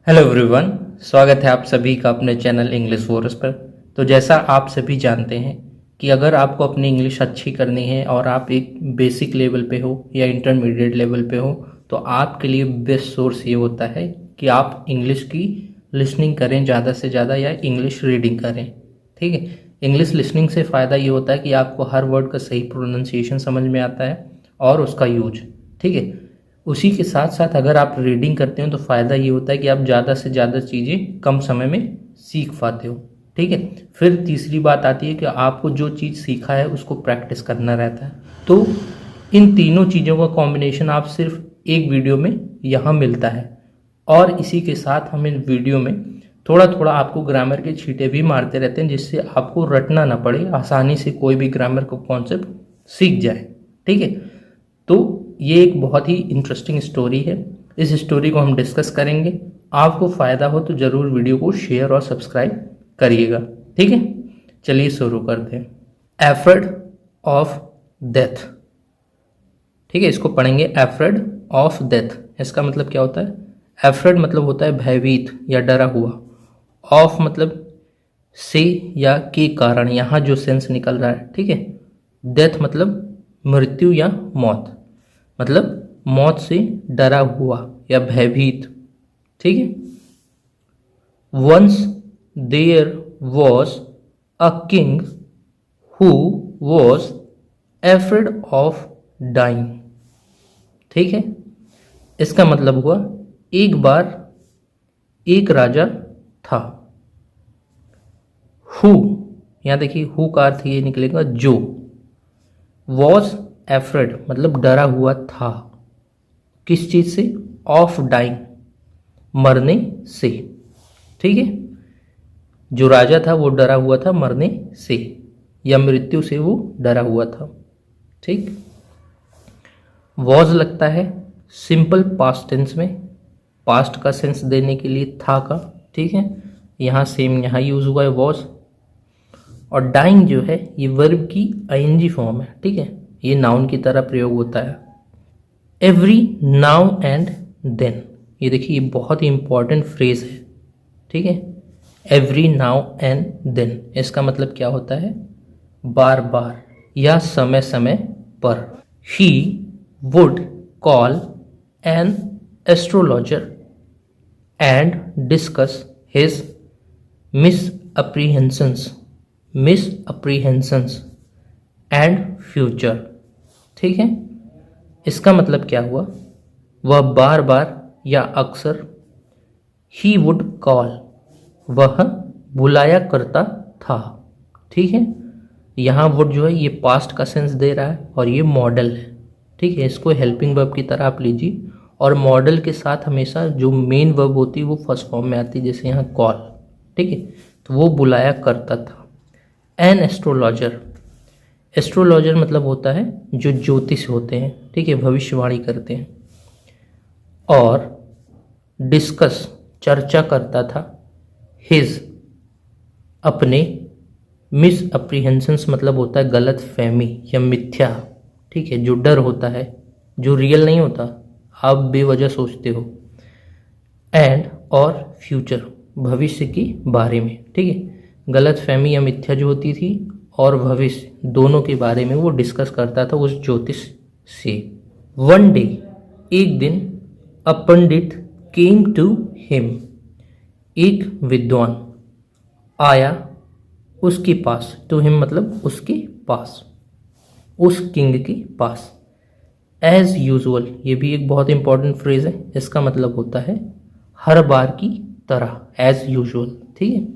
Hello everyone, स्वागत है आप सभी का अपने चैनल इंग्लिश वॉरियर्स पर। तो जैसा आप सभी जानते हैं कि अगर आपको अपनी इंग्लिश अच्छी करनी है और आप एक बेसिक लेवल पे हो या इंटरमीडिएट लेवल पे हो, तो आपके लिए बेस्ट सोर्स ये होता है कि आप इंग्लिश की लिसनिंग करें ज़्यादा से ज़्यादा या इंग्लिश रीडिंग करें। ठीक है, इंग्लिश लिसनिंग से फ़ायदा ये होता है कि आपको हर वर्ड का सही प्रोनाउंसिएशन समझ में आता है और उसका यूज। ठीक है, उसी के साथ साथ अगर आप रीडिंग करते हो तो फ़ायदा ये होता है कि आप ज़्यादा से ज़्यादा चीज़ें कम समय में सीख पाते हो। ठीक है, फिर तीसरी बात आती है कि आपको जो चीज़ सीखा है उसको प्रैक्टिस करना रहता है। तो इन तीनों चीज़ों का कॉम्बिनेशन आप सिर्फ एक वीडियो में यहाँ मिलता है, और इसी के साथ हम इन वीडियो में थोड़ा थोड़ा आपको ग्रामर के छींटे भी मारते रहते हैं, जिससे आपको रटना ना पड़े, आसानी से कोई भी ग्रामर का कॉन्सेप्ट सीख जाए। ठीक है, तो ये एक बहुत ही इंटरेस्टिंग स्टोरी है। इस स्टोरी को हम डिस्कस करेंगे। आपको फ़ायदा हो तो ज़रूर वीडियो को शेयर और सब्सक्राइब करिएगा। ठीक है, चलिए शुरू करते हैं। Afraid of death. ठीक है, इसको पढ़ेंगे एफ्रेड ऑफ डेथ। इसका मतलब क्या होता है? एफ्रेड मतलब होता है भयभीत या डरा हुआ। ऑफ मतलब से या के कारण, यहाँ जो सेंस निकल रहा है। ठीक है, डेथ मतलब मृत्यु या मौत, मतलब मौत से डरा हुआ या भयभीत। ठीक है, once there was a king who was afraid of dying. ठीक है, इसका मतलब हुआ एक बार एक राजा था। हु, यहाँ देखिए हु का अर्थ ये निकलेगा जो। वॉज एफ्रेड मतलब डरा हुआ था। किस चीज़ से? ऑफ डाइंग, मरने से। ठीक है, जो राजा था वो डरा हुआ था मरने से या मृत्यु से वो डरा हुआ था। ठीक, वॉज लगता है सिंपल पास्ट टेंस में, पास्ट का सेंस देने के लिए था का। ठीक है, यहाँ सेम यहाँ यूज हुआ है वॉज। और डाइंग जो है ये वर्ब की आईएनजी फॉर्म है। ठीक है, ये नाउन की तरह प्रयोग होता है। एवरी नाउ एंड देन, ये देखिए ये बहुत ही इंपॉर्टेंट फ्रेज है। ठीक है, एवरी नाउ एंड देन, इसका मतलब क्या होता है? बार बार या समय समय पर। He would call an astrologer and discuss his misapprehensions and future. ठीक है, इसका मतलब क्या हुआ? वह बार बार या अक्सर, ही वुड कॉल वह बुलाया करता था। ठीक है, यहाँ वुड जो है ये पास्ट का सेंस दे रहा है और ये मॉडल है। ठीक है, इसको हेल्पिंग वर्ब की तरह आप लीजिए, और मॉडल के साथ हमेशा जो मेन वर्ब होती है वो फर्स्ट फॉर्म में आती है, जैसे यहाँ कॉल। ठीक है, तो वो बुलाया करता था। एन एस्ट्रोलॉजर, एस्ट्रोलॉजर मतलब होता है जो ज्योतिष होते हैं। ठीक है, भविष्यवाणी करते हैं। और डिस्कस चर्चा करता था, हिज अपने, मिस अप्रीहेंशंस मतलब होता है गलत फहमी या मिथ्या। ठीक है, जो डर होता है, जो रियल नहीं होता, आप बेवजह सोचते हो। एंड और फ्यूचर, भविष्य के बारे में। ठीक है, गलत फहमी या मिथ्या जो होती थी और भविष्य दोनों के बारे में वो डिस्कस करता था उस ज्योतिष से। वन डे, एक दिन, अ पंडित केम टू हिम, एक विद्वान आया उसके पास। टू हिम मतलब उसके पास, उस किंग के पास। एज यूजुअल, ये भी एक बहुत इंपॉर्टेंट फ्रेज है। इसका मतलब होता है हर बार की तरह, एज यूजुअल। ठीक है,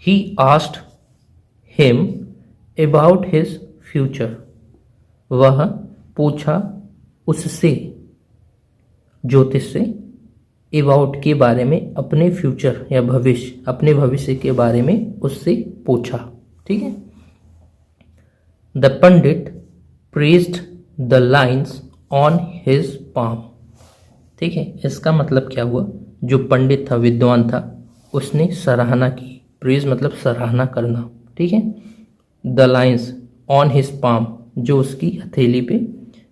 he asked him about his future, वह पूछा उससे, ज्योतिष से, अबाउट के बारे में, अपने फ्यूचर या भविष्य, अपने भविष्य के बारे में उससे पूछा। ठीक है, the Pandit praised the lines on his palm. ठीक है, इसका मतलब क्या हुआ? जो पंडित था, विद्वान था, उसने सराहना की। प्रेज मतलब सराहना करना। ठीक है, the lines on his palm, जो उसकी हथेली पे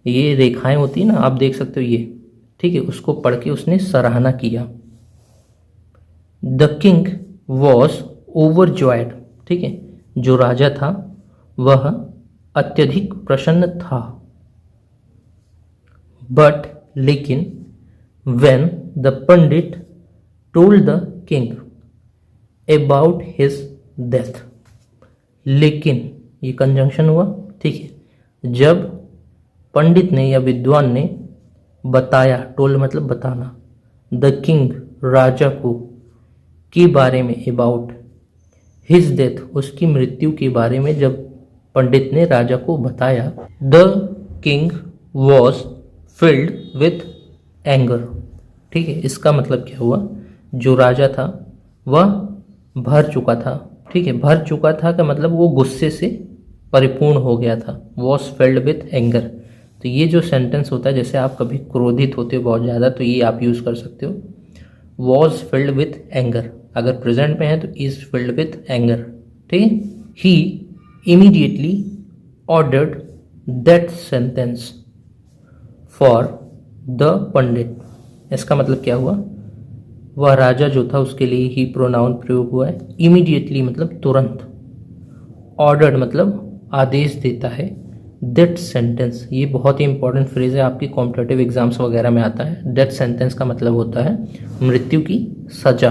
ये रेखाएं होती है ना, आप देख सकते हो ये। ठीक है, उसको पढ़ के उसने सराहना किया। द किंग वॉज ओवरजॉयड, ठीक है, जो राजा था वह अत्यधिक प्रसन्न था। बट लेकिन when the Pandit told the king about his death, लेकिन ये कंजंक्शन हुआ, ठीक है, जब पंडित ने या विद्वान ने बताया, टोल्ड मतलब बताना, द किंग राजा को, के बारे में, अबाउट हिज डेथ उसकी मृत्यु के बारे में जब पंडित ने राजा को बताया, the king was filled with anger, ठीक है, इसका मतलब क्या हुआ, जो राजा था वह भर चुका था, ठीक है, भर चुका था का मतलब वो गुस्से से परिपूर्ण हो गया था, वॉज फिल्ड विथ एंगर। तो ये जो सेंटेंस होता है, जैसे आप कभी क्रोधित होते हो बहुत ज़्यादा तो ये आप यूज़ कर सकते हो, वॉज फिल्ड विथ एंगर, अगर प्रेजेंट में है तो इज फिल्ड विथ एंगर, ठीक है। He immediately ordered that sentence for the pandit, इसका मतलब क्या हुआ, वह राजा जो था उसके लिए ही प्रोनाउन प्रयोग हुआ है, इमीडिएटली मतलब तुरंत, ऑर्डर्ड मतलब आदेश देता है, दैट सेंटेंस, ये बहुत ही इंपॉर्टेंट फ्रेज है, आपकी कॉम्पिटेटिव एग्जाम्स वगैरह में आता है। दैट सेंटेंस का मतलब होता है मृत्यु की सजा,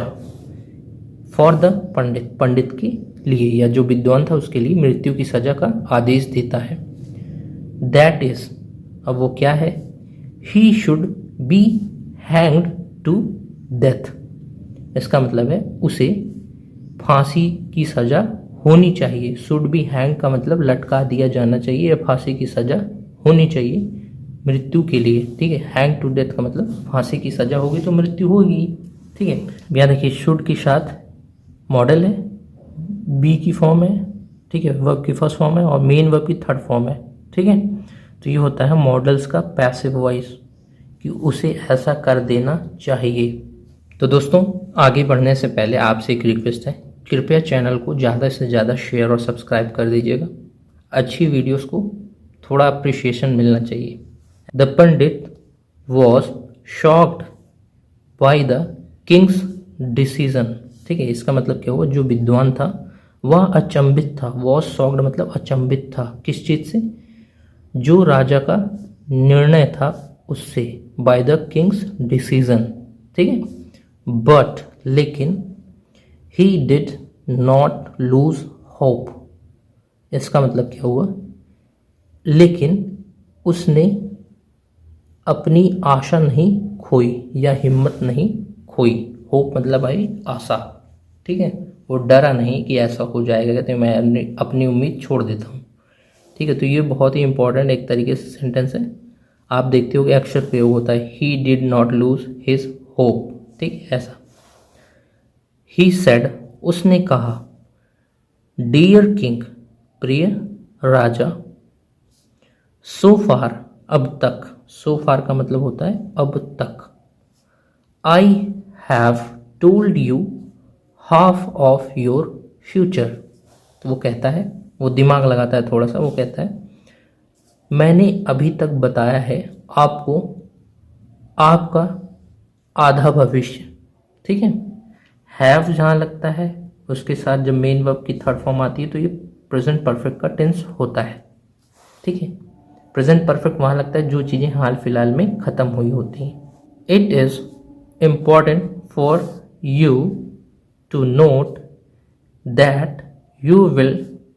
फॉर द पंडित, पंडित के लिए या जो विद्वान था उसके लिए मृत्यु की सजा का आदेश देता है। दैट इज, अब वो क्या है, he should be hanged to death, इसका मतलब है उसे फांसी की सजा होनी चाहिए। शुड बी हैंग का मतलब लटका दिया जाना चाहिए या फांसी की सजा होनी चाहिए मृत्यु के लिए, ठीक है। हैंग टू डेथ का मतलब फांसी की सजा होगी तो मृत्यु होगी, ठीक है। यहाँ देखिए शुड के साथ मॉडल है, बी की फॉर्म है, ठीक है, वर्ब की फर्स्ट फॉर्म है और मेन वर्ब की थर्ड फॉर्म है, ठीक है। तो ये होता है मॉडल्स का पैसिव वॉइस, कि उसे ऐसा कर देना चाहिए। तो दोस्तों आगे बढ़ने से पहले आपसे एक रिक्वेस्ट है, कृपया चैनल को ज़्यादा से ज़्यादा शेयर और सब्सक्राइब कर दीजिएगा, अच्छी वीडियोस को थोड़ा अप्रिशिएशन मिलना चाहिए। The Pandit was shocked by the Kings decision, ठीक है, इसका मतलब क्या हुआ, जो विद्वान था वह अचंभित था, वॉज शॉक्ड मतलब अचंभित था, किस चीज़ से, जो राजा का निर्णय था उससे, बाय द किंग्स डिसीजन, ठीक है। बट लेकिन he did not lose hope, इसका मतलब क्या हुआ, लेकिन उसने अपनी आशा नहीं खोई या हिम्मत नहीं खोई, होप मतलब आई आशा, ठीक है, वो डरा नहीं कि ऐसा हो जाएगा तो मैं अपनी उम्मीद छोड़ देता हूँ, ठीक है। तो ये बहुत ही इंपॉर्टेंट एक तरीके से सेंटेंस है, आप देखते हो कि अक्षर प्रयोग होता है, he did not lose his hope, ठीक है, ऐसा। ही सेड, उसने कहा, डियर किंग, प्रिय राजा, सो फार, अब तक, सो फार का मतलब होता है अब तक, I have told you half of your future, तो वो कहता है, वो दिमाग लगाता है थोड़ा सा, वो कहता है मैंने अभी तक बताया है आपको आपका आधा भविष्य, ठीक है। हैव जहाँ लगता है उसके साथ जब मेन वर्ब की थर्ड फॉर्म आती है तो ये प्रेजेंट परफेक्ट का टेंस होता है, ठीक है। प्रेजेंट परफेक्ट वहाँ लगता है जो चीज़ें हाल फिलहाल में ख़त्म हुई होती हैं। It is important for you to note that you will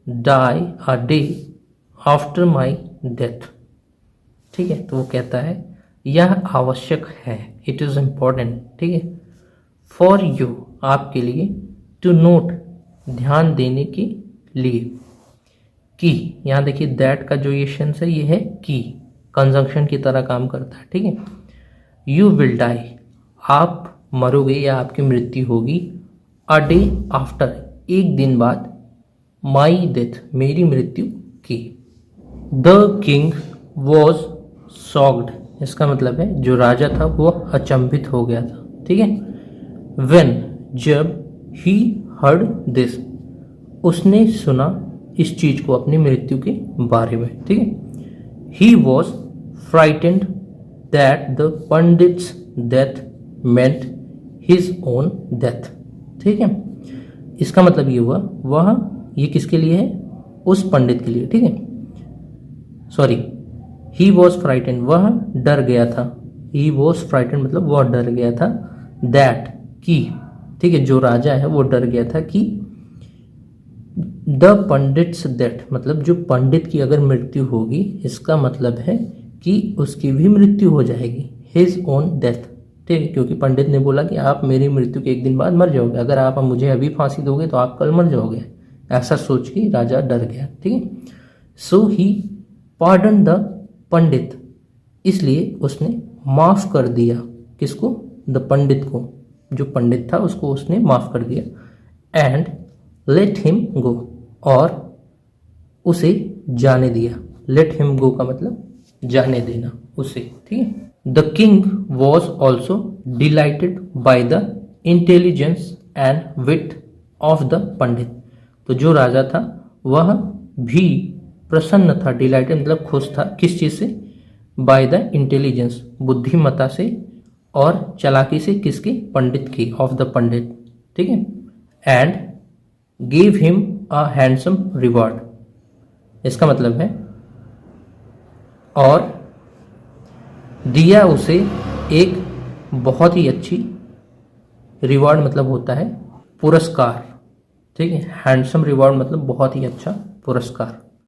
die a day after my death, ठीक है। तो वो कहता है यह आवश्यक है, इट इज़ इम्पॉर्टेंट, ठीक है, फॉर यू, आपके लिए, टू नोट, ध्यान देने के लिए, की, यहाँ देखिए दैट का जो ये सेंस है ये है की, कंजंक्शन की तरह काम करता है, ठीक है। यू विल डाई, आप मरोगे या आपकी मृत्यु होगी, अ डे आफ्टर, एक दिन बाद, माई डेथ, मेरी मृत्यु की। द किंग वॉज शॉक्ड, इसका मतलब है जो राजा था वो अचंभित हो गया था, ठीक है। वेन, जब, ही हर्ड दिस, उसने सुना इस चीज को, अपनी मृत्यु के बारे में, ठीक है। He was frightened that the pandits death meant his own death, ठीक है। इसका मतलब ये हुआ वह, ये किसके लिए है, उस पंडित के लिए, ठीक है। सॉरी, ही वॉज फ्राइटेंड, वह डर गया था। ही वॉज फ्राइटेंड मतलब वह डर गया था, दैट की, ठीक है, जो राजा है वो डर गया था कि द पंडित्स डेथ, मतलब जो पंडित की अगर मृत्यु होगी, इसका मतलब है कि उसकी भी मृत्यु हो जाएगी, हिज ओन डेथ, ठीक है, क्योंकि पंडित ने बोला कि आप मेरी मृत्यु के एक दिन बाद मर जाओगे, अगर आप मुझे अभी फांसी दोगे तो आप कल मर जाओगे, ऐसा सोच के राजा डर गया, ठीक है। सो ही पार्डन द पंडित, इसलिए उसने माफ कर दिया, किसको, द पंडित को, जो पंडित था उसको उसने माफ कर दिया। एंड लेट हिम गो, और उसे जाने दिया। लेट हिम गो का मतलब जाने देना उसे, ठीक है। The king was also delighted by the intelligence and wit of the pandit, तो जो राजा था वह भी प्रसन्न था, डिलाइटेड मतलब खुश था, किस चीज से, बाय द इंटेलिजेंस, बुद्धिमत्ता से और चालाकी से, किसके, पंडित की, ऑफ द पंडित, ठीक है। And give him a handsome reward, इसका मतलब है और दिया उसे एक बहुत ही अच्छी, रिवॉर्ड मतलब होता है पुरस्कार, ठीक है, हैंडसम रिवॉर्ड मतलब बहुत ही अच्छा पुरस्कार।